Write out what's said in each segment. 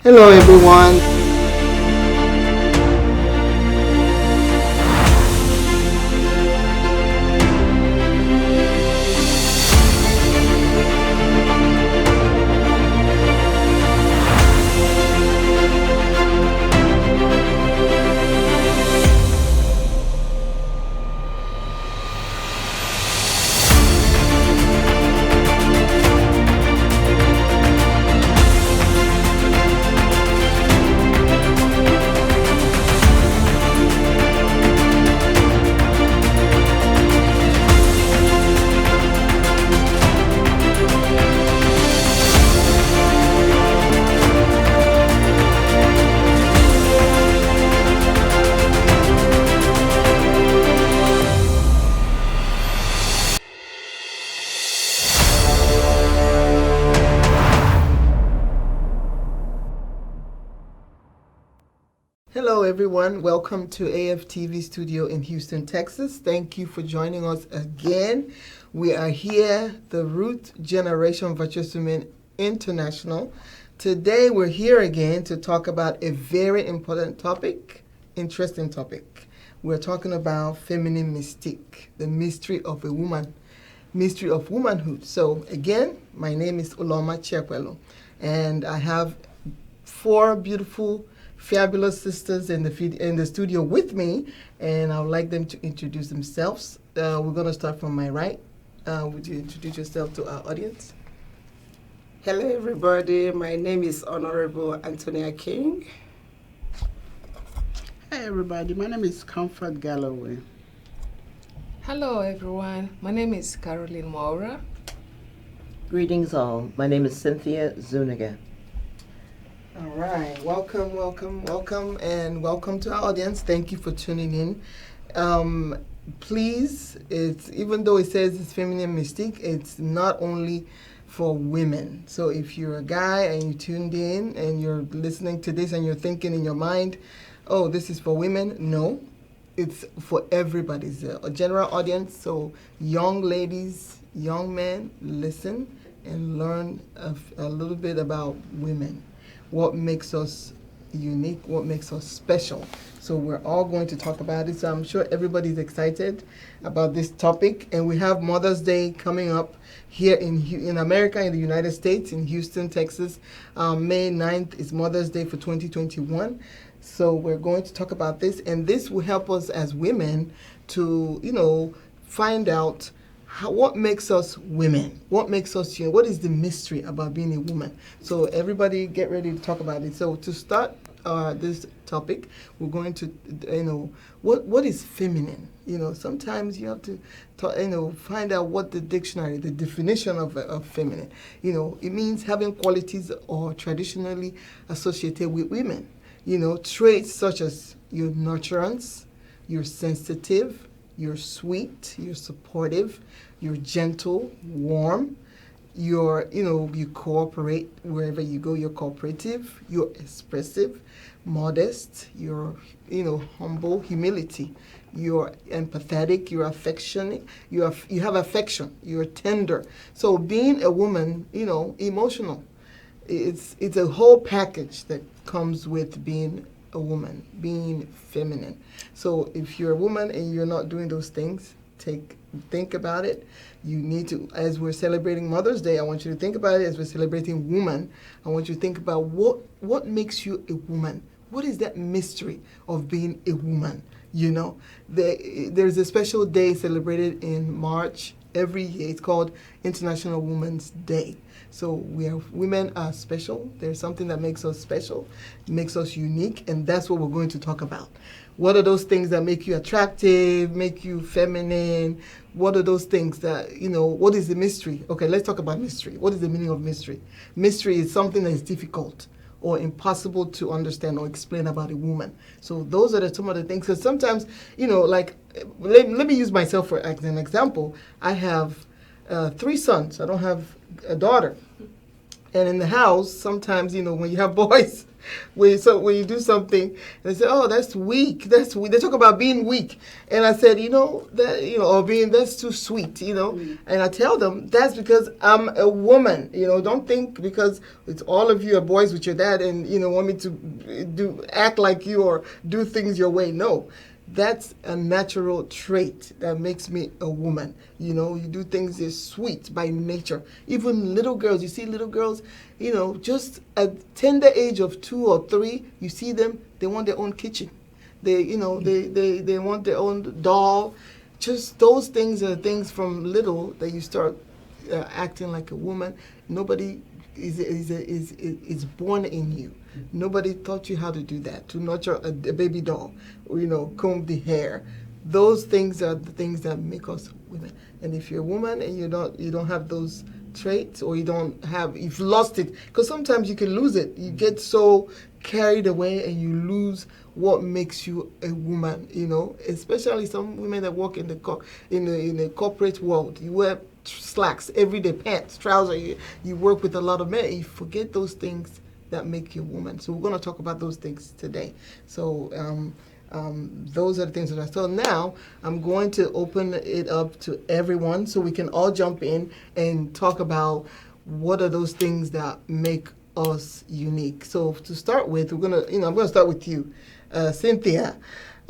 Hello everyone. Hello everyone, welcome to AFTV Studio in Houston, Texas. Thank you for joining us again. We are here, the Root Generation Virtuous Women International. Today we're here again to talk about a very important topic, interesting topic. We're talking about feminine mystique, the mystery of a woman, mystery of womanhood. So again, my name is ULOMA CHIAKWELU, and I have four beautiful fabulous sisters in the studio with me, and I would like them to introduce themselves. We're going to start from my right. Would you introduce yourself to our audience? Hello everybody, my name is Honorable Antonia King. Hi everybody, my name is Comfort Galloway. Hello everyone, my name is Caroline Maura. Greetings all, my name is Cynthia Zuniga. All right, welcome, and welcome to our audience. Thank you for tuning in. Please, even though it says it's feminine mystique, it's not only for women. So if you're a guy and you tuned in and you're listening to this and you're thinking in your mind, oh, this is for women, no, it's for everybody. It's a general audience. So young ladies, young men, listen and learn a little bit about women. What makes us unique, what makes us special. So we're all going to talk about it. So I'm sure everybody's excited about this topic. And we have Mother's Day coming up here in America, in the United States, in Houston, Texas. May 9th is Mother's Day for 2021. So we're going to talk about this. And this will help us as women to, find out what makes us women? What makes us human? What is the mystery about being a woman? So everybody get ready to talk about it. So to start this topic, we're going to, what is feminine? Sometimes you have to, find out what the dictionary, the definition of feminine. It means having qualities or traditionally associated with women. Traits such as your nurturance, you're sensitive, you're sweet, you're supportive, you're gentle, warm, you cooperate wherever you go, you're cooperative, you're expressive, modest, you're, humble, humility, you're empathetic, you're affectionate, you have affection, you're tender. So being a woman, emotional, it's a whole package that comes with being a woman, being feminine. So if you're a woman and you're not doing those things, think about it. You need to, as we're celebrating Mother's Day, I want you to think about it. As we're celebrating woman, I want you to think about what makes you a woman. What is that mystery of being a woman? There's a special day celebrated in March every year. It's called International Women's Day. So women are special. There's something that makes us special, makes us unique, and that's what we're going to talk about. What are those things that make you attractive, make you feminine? What are those things that, what is the mystery? Okay, let's talk about mystery. What is the meaning of mystery? Mystery is something that is difficult or impossible to understand or explain about a woman. So those are some of the things. So sometimes, let me use myself as an example. I have 3 sons. I don't have a daughter. And in the house, sometimes, when you have boys, when you do something, they say, "Oh, that's weak. That's weak." They talk about being weak, and I said, or being that's too sweet, And I tell them that's because I'm a woman. Don't think because it's all of you are boys with your dad, and want me to act like you or do things your way. No. That's a natural trait that makes me a woman. You do things that's sweet by nature. Even little girls, you see little girls, just at tender age of 2 or 3, you see them, they want their own kitchen. They want their own doll. Just those things are things from little that you start acting like a woman. Nobody is born in you. Nobody taught you how to do that, to nurture a baby doll, comb the hair. Those things are the things that make us women. And if you're a woman and you don't have those traits, or you've lost it, because sometimes you can lose it. You get so carried away and you lose what makes you a woman. Especially some women that work in the corporate world. You wear slacks, everyday pants, trousers. You work with a lot of men. You forget those things that make you a woman. So we're going to talk about those things today. So those are the things that I saw. Now I'm going to open it up to everyone so we can all jump in and talk about what are those things that make us unique. So to start with, I'm going to start with you, Cynthia.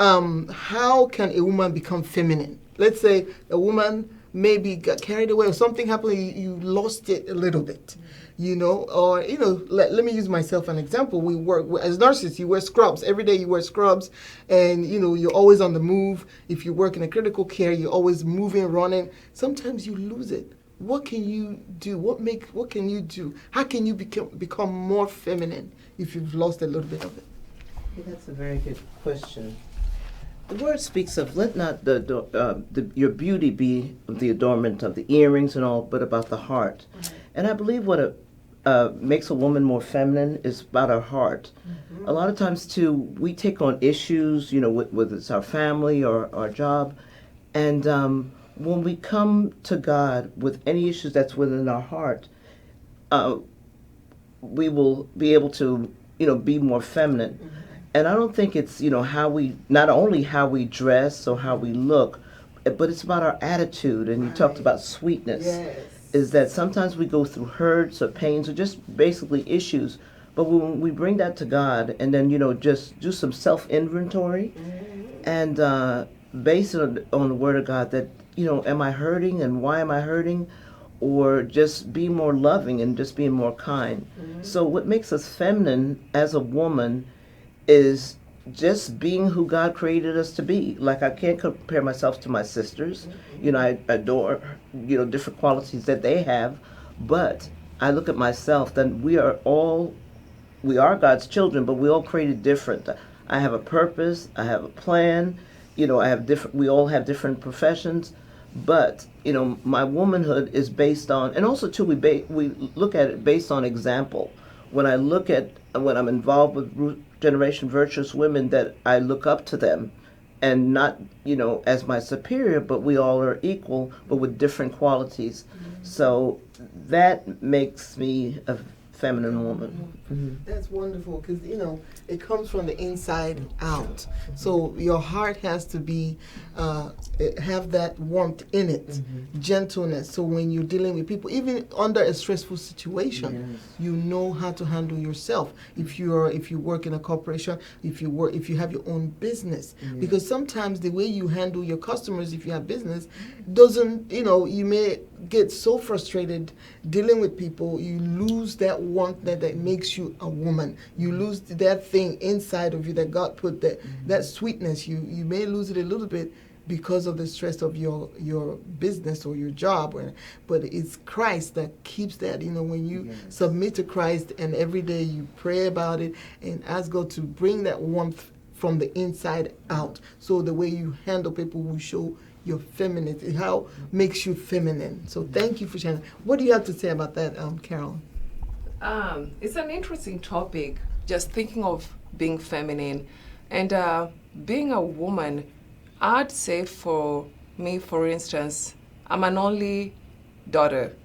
How can a woman become feminine? Let's say a woman maybe got carried away or something happened, you lost it a little bit. Let me use myself an example. We work as nurses. You wear scrubs every day. You wear scrubs, and you're always on the move. If you work in a critical care, you're always moving, running. Sometimes you lose it. What can you do? What can you do? How can you become more feminine if you've lost a little bit of it? That's a very good question. The word speaks of let not your beauty be the adornment of the earrings and all, but about the heart. Right. And I believe what makes a woman more feminine is about our heart. Mm-hmm. A lot of times, too, we take on issues, whether it's our family or our job. And when we come to God with any issues that's within our heart, we will be able to, be more feminine. Mm-hmm. And I don't think it's, not only how we dress or how we look, but it's about our attitude. And you talked about sweetness. Yes. Is that sometimes we go through hurts or pains or just basically issues. But when we bring that to God and then, just do some self-inventory and base it on the Word of God that, am I hurting and why am I hurting? Or just be more loving and just being more kind. Mm-hmm. So what makes us feminine as a woman is just being who God created us to be. Like, I can't compare myself to my sisters. I adore, different qualities that they have. But I look at myself, then we are God's children, but we all created different. I have a purpose, I have a plan, we all have different professions. But, my womanhood is based on, and also too, we look at it based on example. When I'm involved with Generation Virtuous women, that I look up to them and not, as my superior, but we all are equal, but with different qualities. Mm-hmm. So that makes me a feminine woman. Mm-hmm. That's wonderful because, it comes from the inside out. Mm-hmm. So your heart has to be, have that warmth in it, gentleness. So when you're dealing with people, even under a stressful situation, you know how to handle yourself. If you work in a corporation, if you have your own business, because sometimes the way you handle your customers, if you have business, doesn't, you may get so frustrated dealing with people, you lose that warmth that makes you a woman. You lose that thing inside of you that God put there, that sweetness. You may lose it a little bit because of the stress of your business or your job, but it's Christ that keeps that. When you submit to Christ and every day you pray about it and ask God to bring that warmth from the inside out. So the way you handle people will show your femininity, how makes you feminine. So thank you for sharing. What do you have to say about that, Carol? It's an interesting topic, just thinking of being feminine. And being a woman, I'd say for me, for instance, I'm an only daughter.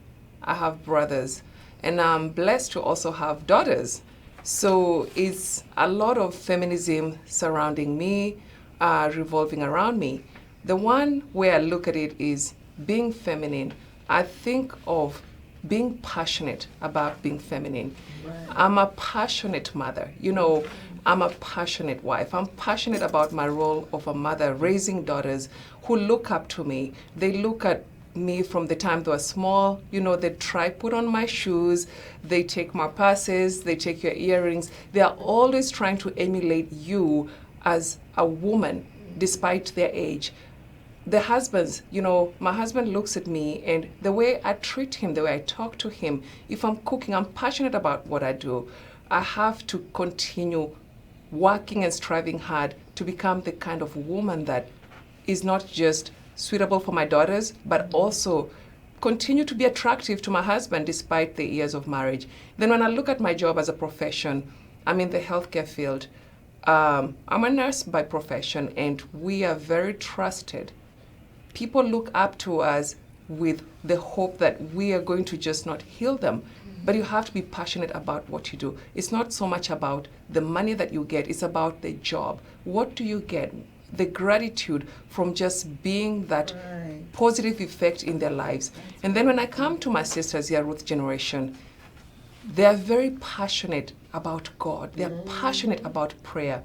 I have brothers. And I'm blessed to also have daughters. So it's a lot of feminism surrounding me, revolving around me. The one way I look at it is being feminine. I think of being passionate about being feminine. Right. I'm a passionate mother. You know, I'm a passionate wife. I'm passionate about my role of a mother, raising daughters who look up to me. They look at me from the time they were small. You know, they try put on my shoes, they take my purses, they take your earrings. They are always trying to emulate you as a woman, despite their age. The husbands, you know, my husband looks at me and the way I treat him, the way I talk to him, if I'm cooking, I'm passionate about what I do. I have to continue working and striving hard to become the kind of woman that is not just suitable for my daughters, but also continue to be attractive to my husband despite the years of marriage. Then when I look at my job as a profession, I'm in the healthcare field. I'm a nurse by profession, and we are very trusted. People look up to us with the hope that we are going to just not heal them. But you have to be passionate about what you do. It's not so much about the money that you get, it's about the job. What do you get? The gratitude from just being that positive effect in their lives. And then when I come to my sisters, the Ruth generation, they are very passionate about God. They are passionate about prayer.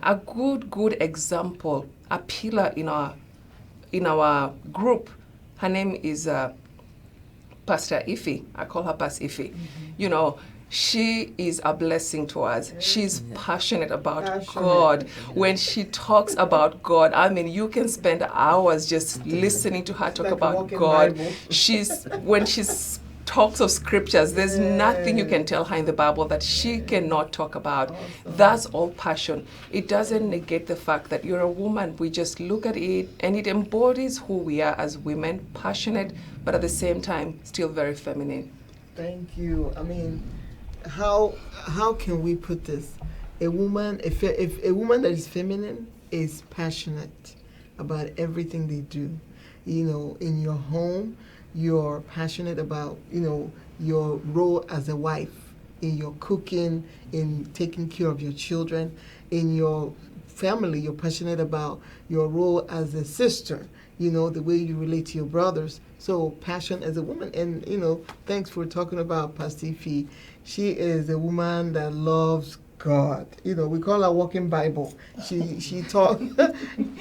A good example, a pillar in our group, her name is Pastor Ife. I call her Pastor Ife. You know, she is a blessing to us. She's passionate about God. When she talks about God, I mean, you can spend hours just listening to her talk about God. When she talks of scriptures, there's nothing you can tell her in the Bible that she cannot talk about. That's all passion. It doesn't negate the fact that you're a woman. We just look at it and it embodies who we are as women, passionate, but at the same time, still very feminine. Thank you. I mean, how can we put this? A woman, if a woman that is feminine is passionate about everything they do. You know, in your home, you're passionate about, you know, your role as a wife, in your cooking, in taking care of your children, in your family, you're passionate about your role as a sister, you know, the way you relate to your brothers. So passion as a woman. And, you know, thanks for talking about Pastor Ife. She is a woman that loves God. You know, we call her walking Bible. She talks,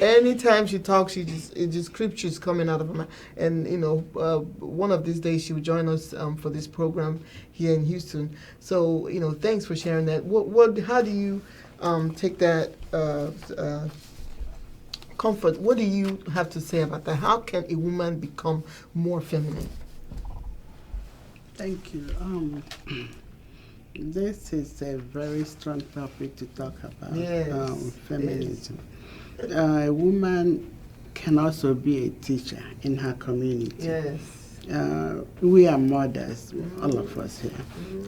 anytime she talks, it's just scriptures coming out of her mouth. And, you know, one of these days she will join us for this program here in Houston. So, you know, thanks for sharing that. How do you take that comfort? What do you have to say about that? How can a woman become more feminine? Thank you. This is a very strong topic to talk about, feminism. Yes. A woman can also be a teacher in her community. Yes. We are mothers, all of us here.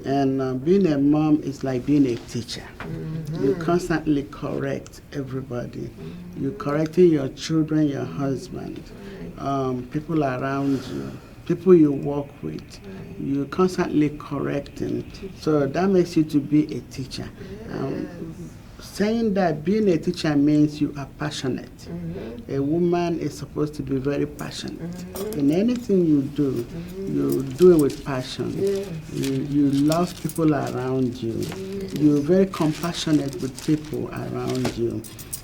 And being a mom is like being a teacher. You constantly correct everybody. You're correcting your children, your husband, people around you, people you work with. You're constantly correcting. So that makes you to be a teacher. Saying that being a teacher means you are passionate. A woman is supposed to be very passionate. In anything you do it with passion. You love people around you. You're very compassionate with people around you.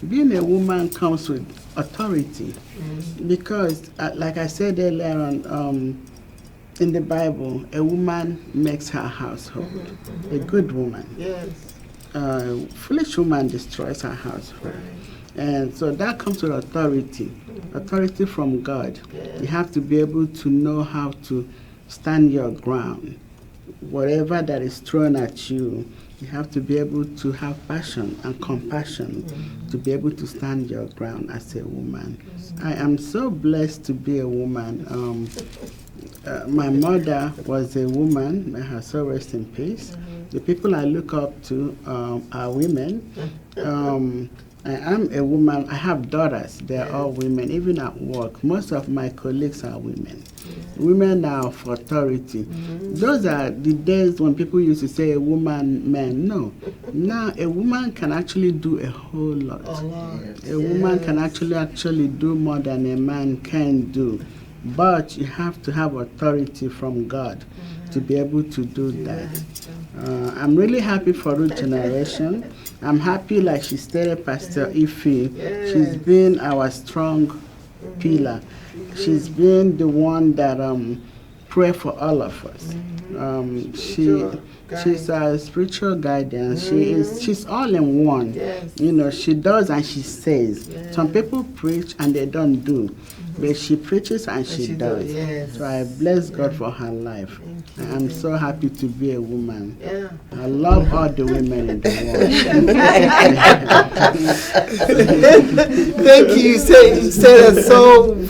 Being a woman comes with authority because, like I said earlier on, in the Bible, a woman makes her household. A good woman. Yes. Foolish woman destroys her household. And so that comes with authority. Authority from God. You have to be able to know how to stand your ground. Whatever that is thrown at you, you have to be able to have passion and compassion to be able to stand your ground as a woman. I am so blessed to be a woman. My mother was a woman, may her soul rest in peace. The people I look up to are women. I am a woman. I have daughters. They're all women. Even at work, most of my colleagues are women. Women are of authority. Those are the days when people used to say a woman, man. No. Now a woman can actually do a whole lot. A woman can actually do more than a man can do. But you have to have authority from God to be able to do that. I'm really happy for Root Generation. I'm happy, like she stated, Pastor Ife. She's been our strong pillar. She's been the one that pray for all of us. She's our spiritual guidance. She's all in one. You know, she does and she says. Some people preach and they don't do. But she preaches and she does. So I bless God for her life. I'm so happy to be a woman. I love all the women in the world. Thank you. You said it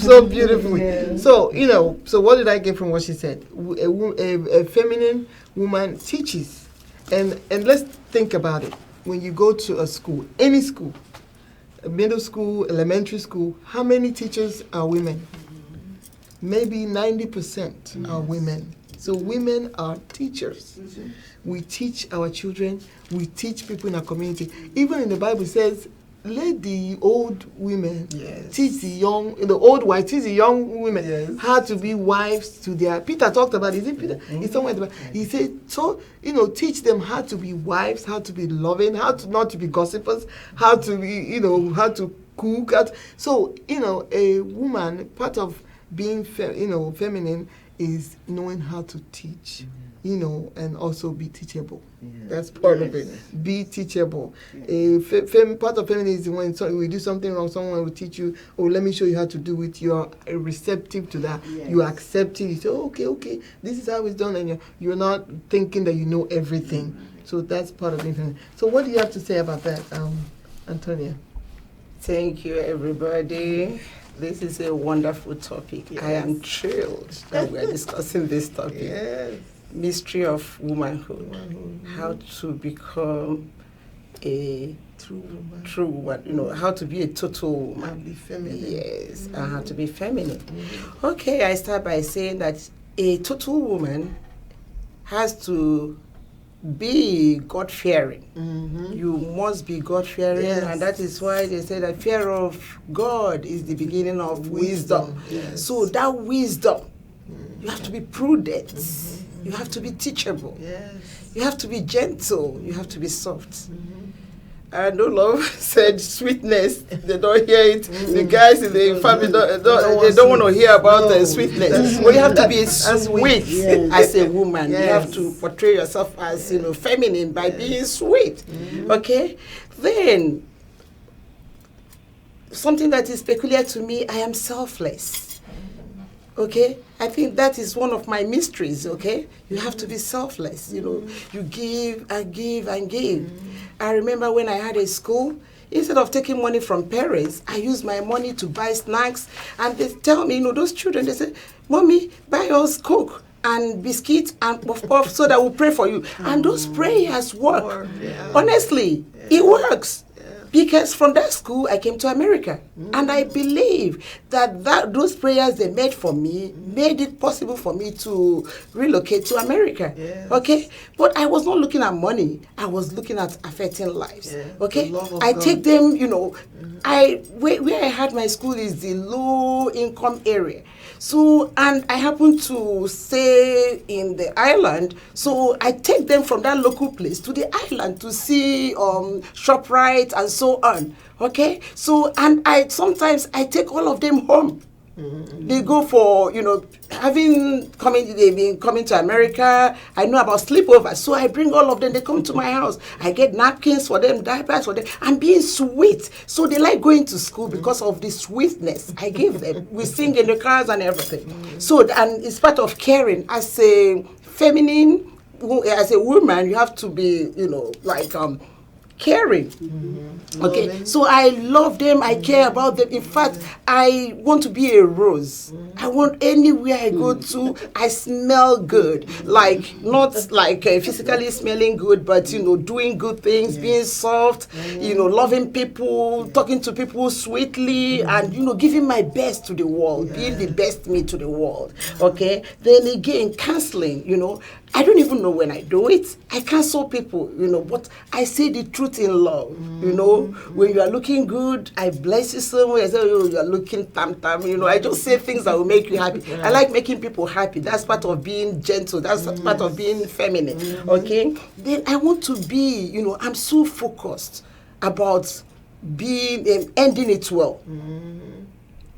so beautifully. So, you know, so what did I get from what she said? A feminine woman teaches. And let's think about it. When you go to a school, any school, middle school, elementary school, how many teachers are women? Maybe 90% are women. So women are teachers. We teach our children, we teach people in our community. Even in the Bible it says, let the old women teach the young, the old wives, teach the young women how to be wives to their, Peter talked about it, isn't Peter? He's somewhere, he said, so, you know, teach them how to be wives, how to be loving, how to not to be gossipers, how to be, you know, how to cook. So, you know, a woman, part of being, feminine is knowing how to teach. You know, and also be teachable. That's part of it. Be teachable. Part of feminism is when we do something wrong, someone will teach you, oh, let me show you how to do it. You are receptive to that. You accept it. You say, oh, okay, this is how it's done. And you're not thinking that you know everything. So that's part of being feminine. So what do you have to say about that, Antonia? Thank you, everybody. This is a wonderful topic. I am thrilled that we are discussing this topic. Mystery of womanhood, how to become a true woman, you know, how to be a total woman. And be feminine. Yes, and how to be feminine. Okay, I start by saying that a total woman has to be God-fearing. You must be God-fearing, and that is why they say that fear of God is the beginning of wisdom. So that wisdom, you have to be prudent. You have to be teachable. You have to be gentle. You have to be soft. And Olaf said sweetness. They don't hear it. The guys in the family don't want to hear about sweetness. Well, you have to be sweet as a woman. You have to portray yourself as feminine by being sweet. Okay. Then something that is peculiar to me, I am selfless. Okay, I think that is one of my mysteries, okay? You have to be selfless, you give and give and give. I remember when I had a school, instead of taking money from parents, I used my money to buy snacks, and they tell me, those children, they say, Mommy, buy us Coke and biscuits and puff so that we'll pray for you. And those prayers work. Honestly, it works. Because from that school, I came to America. And I believe that those prayers they made for me made it possible for me to relocate to America. Okay? But I was not looking at money. I was looking at affecting lives. Okay? I take them, where I had my school is the low income area. So, and I happen to stay in the island, so I take them from that local place to the island to see ShopRite and so on. Okay? So, and sometimes I take all of them home. They go for, they've been coming to America. I know about sleepovers, so I bring all of them. They come to my house. I get napkins for them, diapers for them. I'm being sweet. So they like going to school because of the sweetness I give them. We sing in the cars and everything. So, and it's part of caring. As a feminine, as a woman, you have to be, caring. Okay, Loving. so I love them, I care about them. In fact, I want to be a rose. I want anywhere I go to, I smell good. Like, not like physically smelling good, but, doing good things, being soft, loving people, talking to people sweetly, and, giving my best to the world, being the best me to the world. Okay, then again, counseling, I don't even know when I do it. I counsel people, but I say the truth in love. When you are looking good, I bless you so much. I say, oh, you are looking tam. I just say things that will make you happy. I like making people happy. That's part of being gentle. That's part of being feminine. Okay? Then I want to be, I'm so focused about being, ending it well.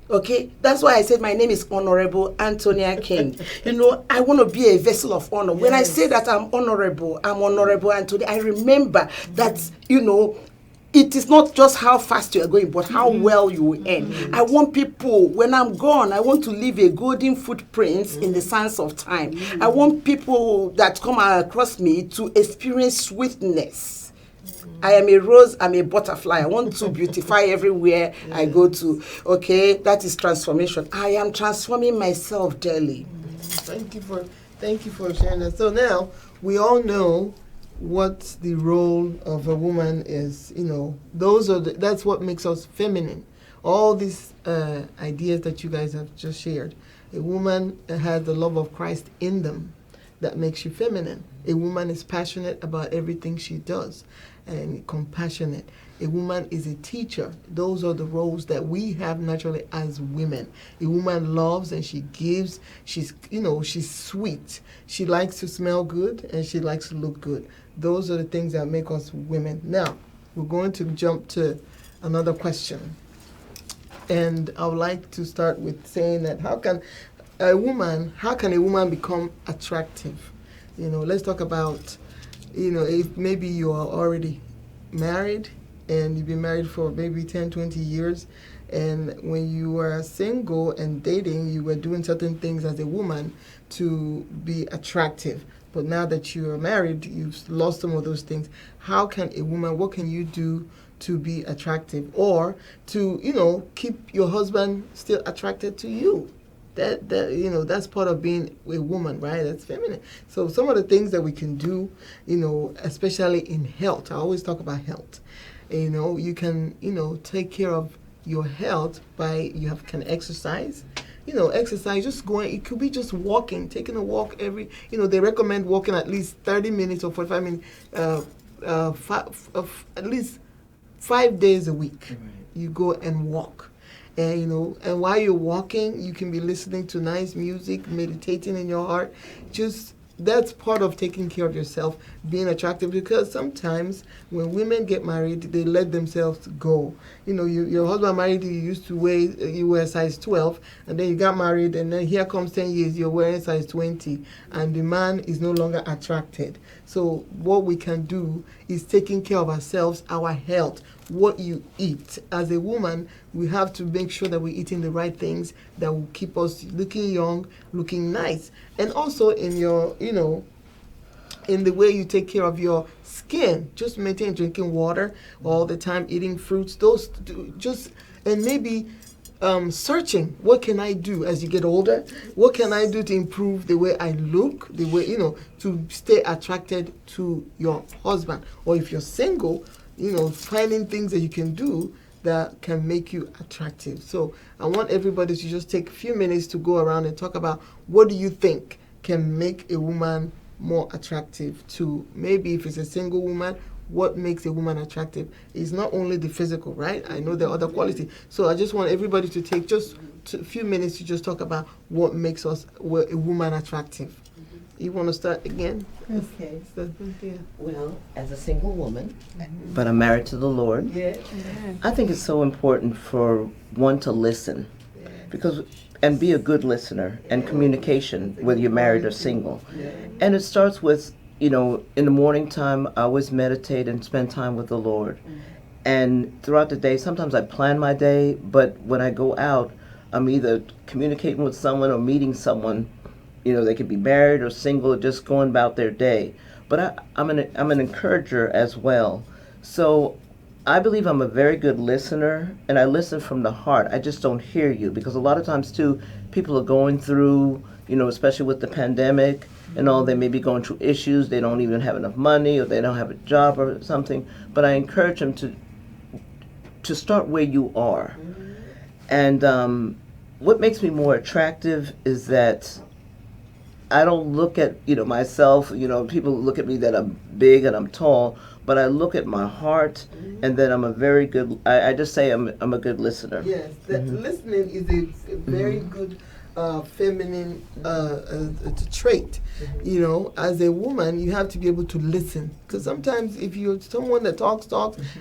Okay, that's why I said my name is Honorable Antonia King. I want to be a vessel of honor. When I say that I'm Honorable Antonia, I remember that, it is not just how fast you are going, but how well you will end. I want people, when I'm gone, I want to leave a golden footprint in the sands of time. I want people that come across me to experience sweetness. I am a rose, I'm a butterfly. I want to beautify everywhere I go to. Okay, that is transformation. I am transforming myself daily. Thank you for sharing that. So now we all know what the role of a woman is. That's what makes us feminine. All these ideas that you guys have just shared. A woman has the love of Christ in them that makes you feminine. A woman is passionate about everything she does and compassionate. A woman is a teacher. Those are the roles that we have naturally as women. A woman loves and she gives. She's sweet. She likes to smell good and she likes to look good. Those are the things that make us women. Now, we're going to jump to another question. And I would like to start with saying that how can a woman become attractive? Let's talk about, if maybe you are already married and you've been married for maybe 10, 20 years, and when you were single and dating, you were doing certain things as a woman to be attractive. But now that you are married, you've lost some of those things. What can you do to be attractive, or to, keep your husband still attracted to you? That's part of being a woman, right? That's feminine. So some of the things that we can do, especially in health. I always talk about health. You can, take care of your health can exercise. Exercise, just going, it could be just walking, taking a walk they recommend walking at least 30 minutes or 45 minutes, at least 5 days a week. Right. You go and walk. And and while you're walking, you can be listening to nice music, meditating in your heart. That's part of taking care of yourself, being attractive, because sometimes when women get married, they let themselves go. Your husband married you, used to you were size 12, and then you got married, and then here comes 10 years, you're wearing size 20, and the man is no longer attracted. So what we can do is taking care of ourselves, our health, what you eat. As a woman, we have to make sure that we're eating the right things that will keep us looking young, looking nice. And also in your, in the way you take care of your skin, just maintain drinking water all the time, eating fruits, and maybe searching, what can I do as you get older? What can I do to improve the way I look, the way, to stay attracted to your husband? Or if you're single, finding things that you can do that can make you attractive. So I want everybody to just take a few minutes to go around and talk about what do you think can make a woman more attractive to, maybe if it's a single woman, what makes a woman attractive is not only the physical, right? I know there are other qualities. So I just want everybody to take just a few minutes to just talk about what makes a woman attractive. You want to start again? Okay. Well, as a single woman, but I'm married to the Lord, I think it's so important for one to listen, and be a good listener, and communication, whether you're married or single. And it starts with, in the morning time, I always meditate and spend time with the Lord. And throughout the day, sometimes I plan my day, but when I go out, I'm either communicating with someone or meeting someone. They could be married or single, just going about their day. But I'm an encourager as well. So I believe I'm a very good listener, and I listen from the heart. I just don't hear you, because a lot of times too, people are going through, especially with the pandemic and all, they may be going through issues. They don't even have enough money, or they don't have a job or something. But I encourage them to start where you are. And what makes me more attractive is that I don't look at myself. People look at me that I'm big and I'm tall, but I look at my heart, and then I'm a very good. I just say I'm a good listener. Yes, that listening is a very good feminine trait. As a woman, you have to be able to listen, because sometimes if you're someone that talks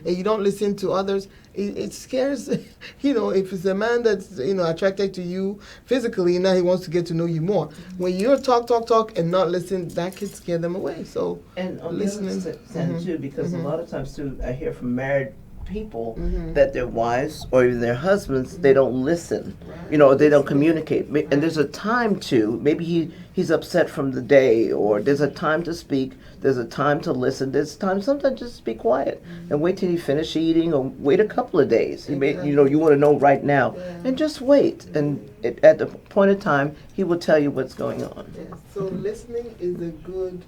and you don't listen to others, it scares. If it's a man that's attracted to you physically, now he wants to get to know you more. When you're talk and not listen, that could scare them away. So And on listening the other hand too, because a lot of times too, I hear from married people that their wives or even their husbands, they don't listen, they don't communicate. And there's a time to, maybe he's upset from the day, or there's a time to speak, there's a time to listen, there's time sometimes just be quiet and wait till you finish eating, or wait a couple of days. You want to know right now, and just wait. And at the point of time, he will tell you what's going on. yes. So listening is a good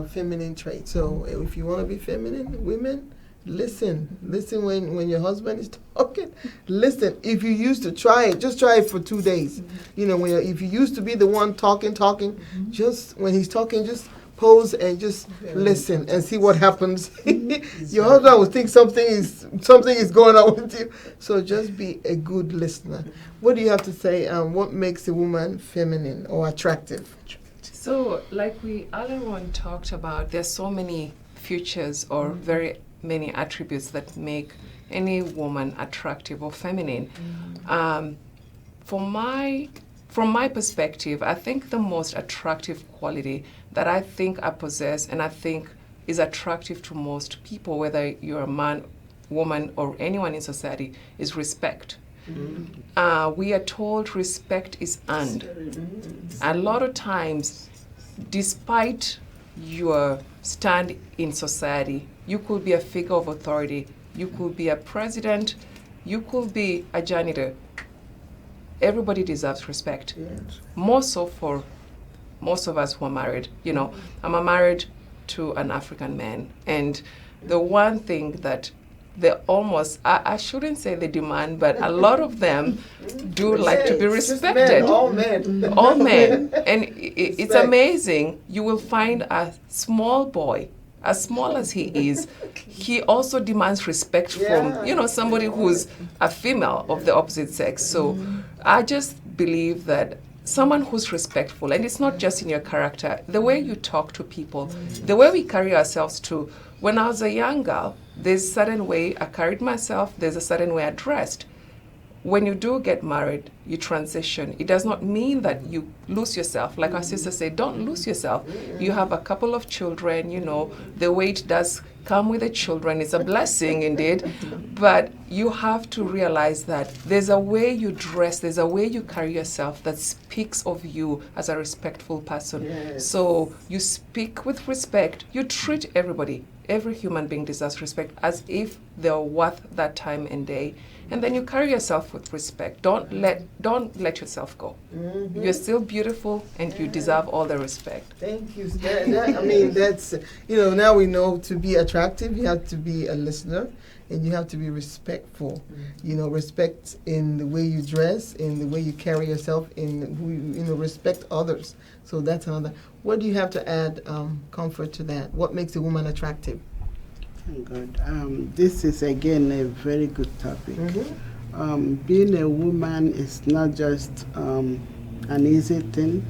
feminine trait. So if you want to be feminine, women, listen when your husband is talking. Listen. If you used to try it, just try it for 2 days. If you used to be the one talking, just when he's talking, just pause and just listen and see what happens. Your husband will think something is going on with you. So just be a good listener. What do you have to say? What makes a woman feminine or attractive? So, like we earlier on talked about, there's so many features or very many attributes that make any woman attractive or feminine. From my perspective, I think the most attractive quality that I think I possess, and I think is attractive to most people, whether you're a man, woman, or anyone in society, is respect. We are told respect is earned. A lot of times, despite your stand in society, you could be a figure of authority, you could be a president, you could be a janitor. Everybody deserves respect. Yes. More so for most of us who are married. I'm married to an African man, and the one thing that they almost, I shouldn't say they demand, but a lot of them do like to be respected. All men. All men. And it's amazing. You will find a small boy, as small as he is, he also demands respect from, somebody who's a female of the opposite sex. So I just believe that someone who's respectful, and it's not just in your character, the way you talk to people, the way we carry ourselves too. When I was a young girl, there's a certain way I carried myself, there's a certain way I dressed. When you do get married, you transition. It does not mean that you lose yourself. Like our sister said, don't lose yourself. You have a couple of children, the weight does come with the children. It's a blessing indeed. But you have to realize that there's a way you dress, there's a way you carry yourself that speaks of you as a respectful person. Yes. So you speak with respect. You treat everybody, every human being deserves respect as if they're worth that time and day. And then you carry yourself with respect. Don't let yourself go. You're still beautiful, and you deserve all the respect. Thank you. That's, now we know to be attractive, you have to be a listener, and you have to be respectful. Respect in the way you dress, in the way you carry yourself, in who you respect others. So that's another. What do you have to add, Comfort, to that? What makes a woman attractive? Good. This is again a very good topic. Being a woman is not just an easy thing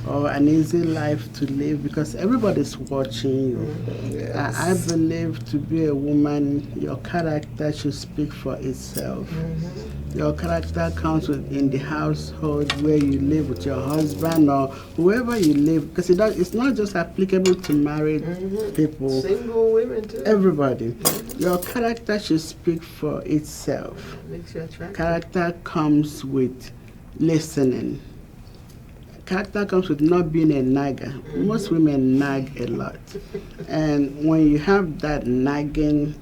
or an easy life to live, because everybody's watching you. Yes. I believe to be a woman, your character should speak for itself. Your character counts in the household where you live with your husband or whoever you live, because it's not just applicable to married people. Single women too. Everybody. Your character should speak for itself. Makes you attractive. Character comes with listening. Character comes with not being a nagger. Most women nag a lot. And when you have that nagging,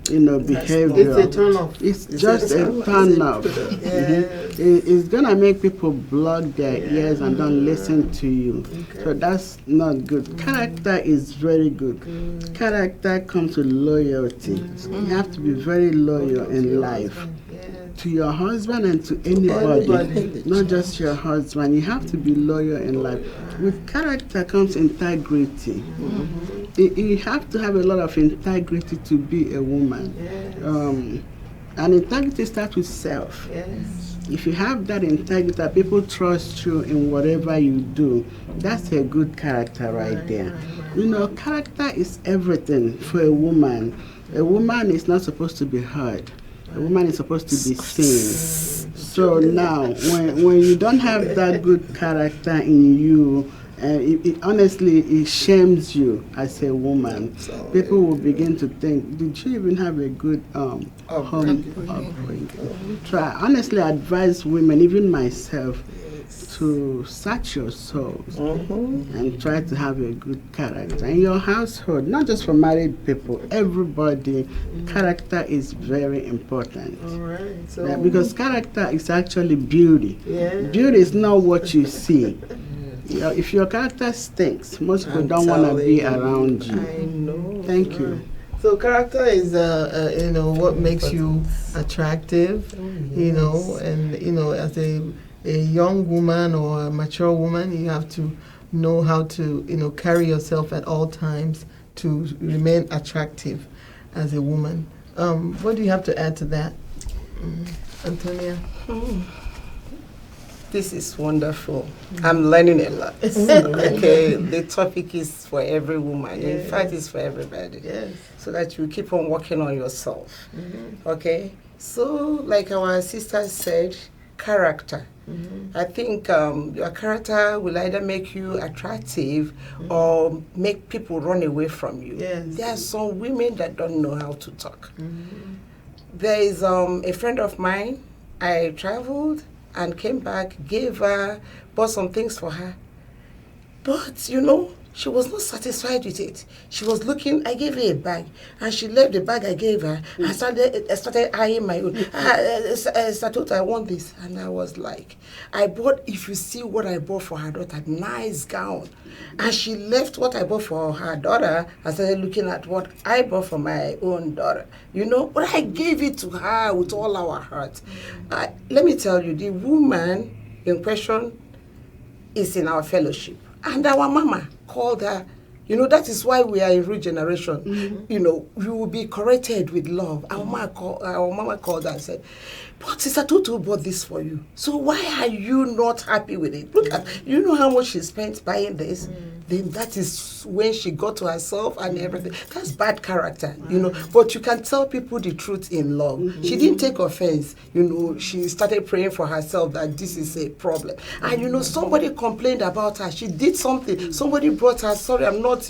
behavior, it's a turn off. It's just a turn off. It's going to make people block their ears and don't listen to you. Okay. So that's not good. Character is very good. Character comes with loyalty. You have to be very loyal in life. To your husband and to anybody, not just your husband. You have to be loyal in life. With character comes integrity. You have to have a lot of integrity to be a woman. And integrity starts with self. If you have that integrity, that people trust you in whatever you do, that's a good character right there. Character is everything for a woman. A woman is not supposed to be heard. A woman is supposed to be seen. So now, when you don't have that good character in you, honestly, it shames you as a woman. People will begin to think, did you even have a good home upbringing? So I honestly advise women, even myself, to search your souls and try to have a good character in your household, not just for married people, everybody. Character is very important. All right. So because character is actually beauty. Beauty is not what you see. If your character stinks, most people don't want to be around you. I know. Thank you. So character is, what makes you attractive, and, as a young woman or a mature woman, you have to know how to, carry yourself at all times to remain attractive as a woman. What do you have to add to that, Antonia? This is wonderful. I'm learning a lot. Okay, the topic is for every woman. In fact, it's for everybody. So that you keep on working on yourself. Okay? So, like our sister said, character. I think your character will either make you attractive or make people run away from you. There are some women that don't know how to talk. There is a friend of mine, I traveled and came back, bought some things for her. But, she was not satisfied with it. She was looking, I gave her a bag, and she left the bag I gave her, and started eyeing my own. I want this. And I was like, if you see what I bought for her daughter, nice gown. And she left what I bought for her daughter and started looking at what I bought for my own daughter. But I gave it to her with all our heart. Let me tell you, the woman in question is in our fellowship. And our mama called her. That is why we are a regeneration. We will be corrected with love. Our mama called her and said, but Sister Tutu bought this for you. So why are you not happy with it? Look at, how much she spent buying this? Then that is when she got to herself and everything. That's bad character, But you can tell people the truth in love. She didn't take offense. She started praying for herself that this is a problem. And, somebody complained about her. She did something. Somebody brought her, sorry, I'm not,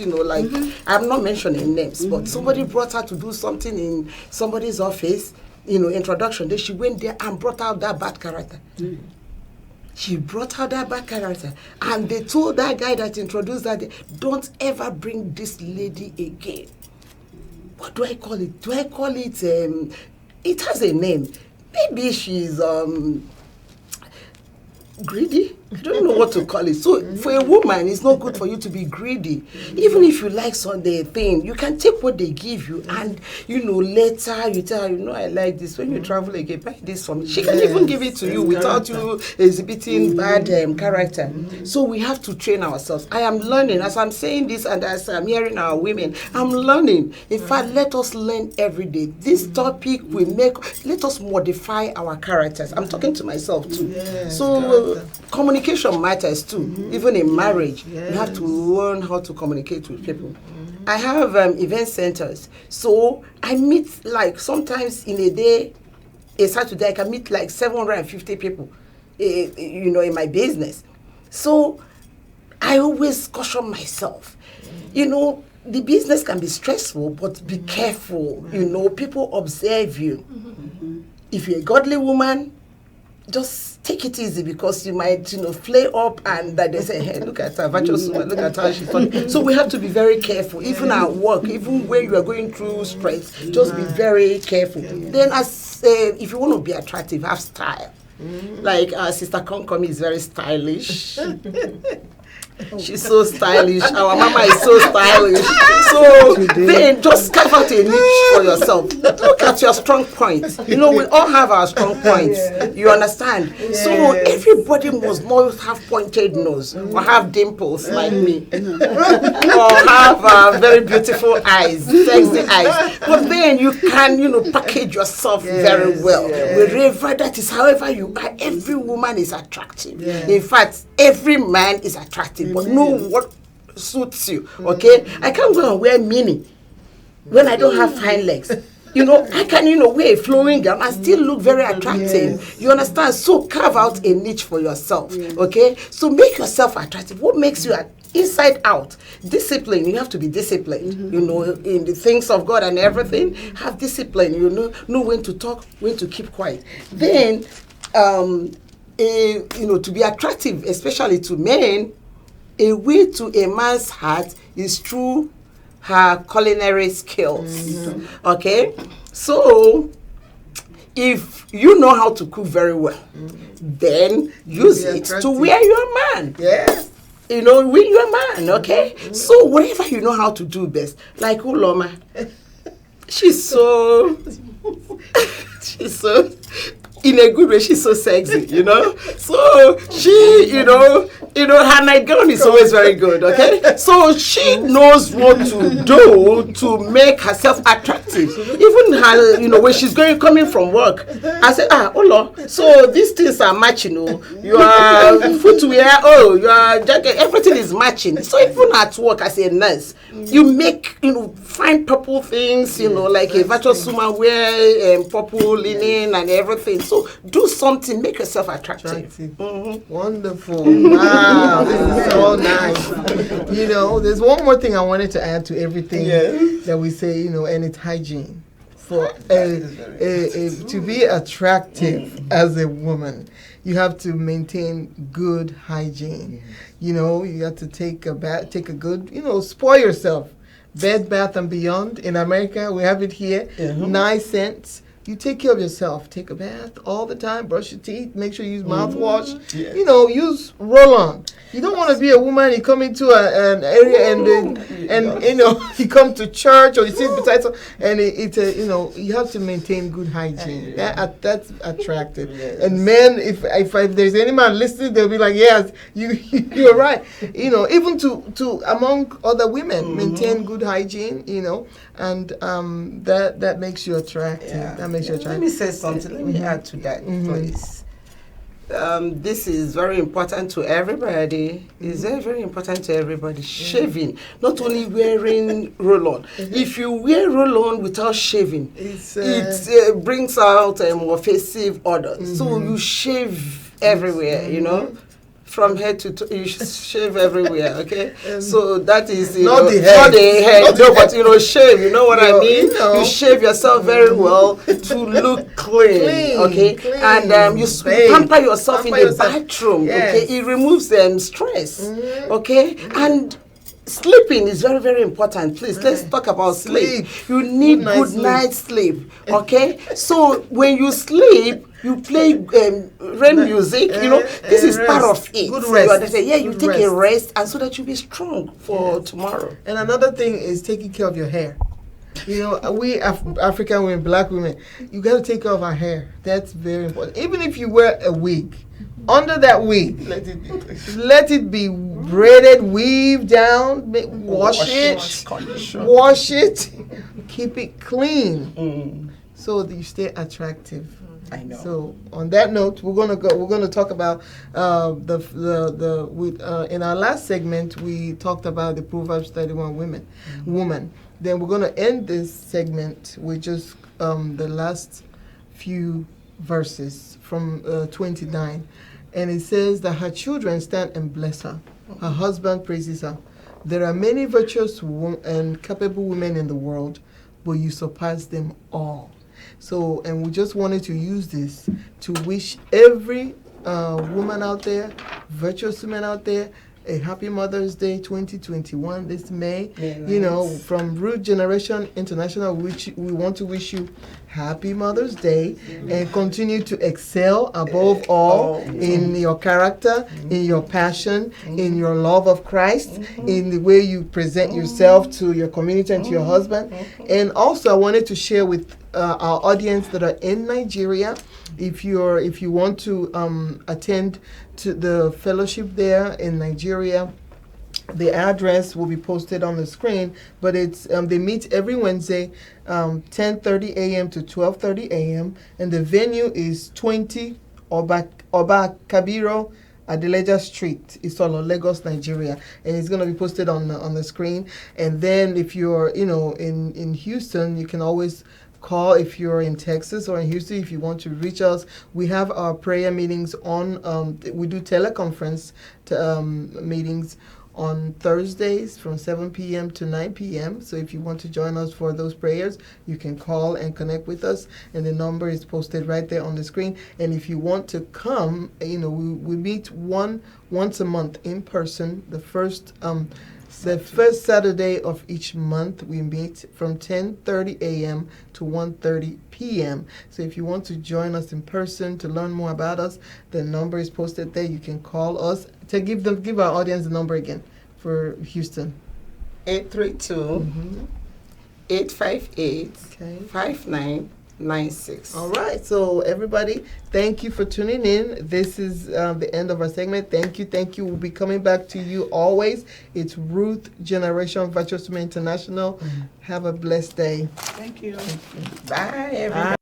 I'm not mentioning names, but somebody brought her to do something in somebody's office, introduction. Then she went there and brought out that bad character. She brought out that bad character. And they told that guy that introduced that, don't ever bring this lady again. What do I call it? Do I call it, it has a name. Maybe she's greedy? I don't know what to call it. So for a woman, it's not good for you to be greedy. Even if you like the thing, you can take what they give you and, later you tell her, I like this. When you travel again, buy this for me. She can even give it to you without you exhibiting bad character. So we have to train ourselves. I am learning. As I'm saying this and as I'm hearing our women, I'm learning. In fact, let us learn every day. This topic will let us modify our characters. I'm talking to myself too. So communication matters too. Even in marriage, you have to learn how to communicate with people. I have event centers, so I meet sometimes in a day, a Saturday, I can meet 750 people, in my business. So I always caution myself. The business can be stressful, but be careful. People observe you. If you're a godly woman, just take it easy because you might, flare up and that they say, hey, look at her, virtuous woman, look at her, she's funny. So we have to be very careful, even at work, even when you are going through stress, just be very careful. Then if you want to be attractive, have style. Like our sister Konkomi is very stylish. She's so stylish. Our mama is so stylish. So then just carve out a niche for yourself. Look at your strong points. We all have our strong points. You understand? So everybody must not have pointed nose or have dimples like me. Or have very beautiful eyes, sexy eyes. But then you can, package yourself very well. Wherever that is, however you are, every woman is attractive. In fact, every man is attractive. But know what suits you, okay? I can't go and wear mini when I don't have fine legs. I can, wear a flowing gown and still look very attractive. You understand? So carve out a niche for yourself, okay? So make yourself attractive. What makes you inside out? Discipline. You have to be disciplined, in the things of God and everything. Have discipline, know when to talk, when to keep quiet. Then, to be attractive, especially to men, a way to a man's heart is through her culinary skills. Okay? So, if you know how to cook very well, then use it to wear your man. Yes. Win your man, okay? So, whatever you know how to do best, like ULOMA, she's so, in a good way, she's so sexy, So she, her nightgown is always very good, okay? So she knows what to do to make herself attractive. Even her, when she's coming from work, I say, Olo, so these things are matching, your footwear, your jacket, everything is matching. So even at work as a nurse, you make, fine purple things, like a virtuous woman wear purple linen and everything. So do something, make yourself attractive. Wonderful. Wow, this is so nice. There's one more thing I wanted to add to everything that we say, and it's hygiene. For to be attractive as a woman, you have to maintain good hygiene. You have to take a bath, take a good, spoil yourself. Bed, Bath and Beyond. In America, we have it here. 9 cents. You take care of yourself. Take a bath all the time. Brush your teeth. Make sure you use mouthwash. Yes. Use roll-on. You don't want to be a woman. You come into an area and you come to church or you sit beside someone and you have to maintain good hygiene. That's attractive. Yes. And men, if there's any man listening, they'll be like, yes, you're right. Even to among other women, maintain good hygiene. And that makes you attractive. Yeah. That makes you attractive. Let me say something. Let me add to that, please. This is very important to everybody. It's very, very important to everybody. Shaving, not only wearing roll-on. If you wear roll-on without shaving, it brings out offensive odors. So you shave everywhere, from head to toe, you should shave everywhere, okay? So that is not the head, but shave, you know what I mean? You shave yourself very well to look clean, okay? Clean. And you pamper yourself in the bathroom, okay? It removes stress, okay? And sleeping is very, very important. Please, let's talk about sleep. You need good night's sleep, okay? So when you sleep, you play rain music, this is part of it. Good rest. You take a rest and so that you be strong for tomorrow. And another thing is taking care of your hair. We African women, black women, you got to take care of our hair. That's very important. Even if you wear a wig, under that wig, let it be braided, weave down, wash it, keep it clean, so that you stay attractive. I know. So on that note, we're gonna talk about in our last segment we talked about the Proverbs 31 woman. Then we're gonna end this segment with just the last few verses from 29, and it says that her children stand and bless her. Her husband praises her. There are many virtuous and capable women in the world, but you surpass them all. So, and we just wanted to use this to wish every woman out there, virtuous woman out there, a happy Mother's Day 2021 this May. Yeah, You know, nice. from Root Generation International, which we want to wish you happy Mother's Day and continue to excel above all in your character, in your passion, in your love of Christ, in the way you present yourself to your community and to your husband. And also, I wanted to share with our audience that are in Nigeria, if you want to attend to the fellowship there in Nigeria, the address will be posted on the screen, but it's they meet every Wednesday, 10:30 a.m. to 12:30 a.m. and the venue is 20 Oba Kabiro Adeleja Street, Isolo, Lagos, Nigeria, and it's going to be posted on the screen. And then if you're in Houston, you can always call. If you're in Texas or in Houston, if you want to reach us, we have our prayer meetings on. We do teleconference meetings on Thursdays from 7 p.m. to 9 p.m. So if you want to join us for those prayers, you can call and connect with us, and the number is posted right there on the screen. And if you want to come, we meet once a month in person. The first Saturday of each month we meet from 10:30 a.m. to 1:30 p.m. So if you want to join us in person to learn more about us, the number is posted there. You can call us. To give our audience the number again for Houston. 832-858-5996. All right. So everybody, thank you for tuning in. This is the end of our segment. Thank you. We'll be coming back to you always. It's Ruth Generation Virtuous Women International. Have a blessed day. Thank you. Bye, everybody.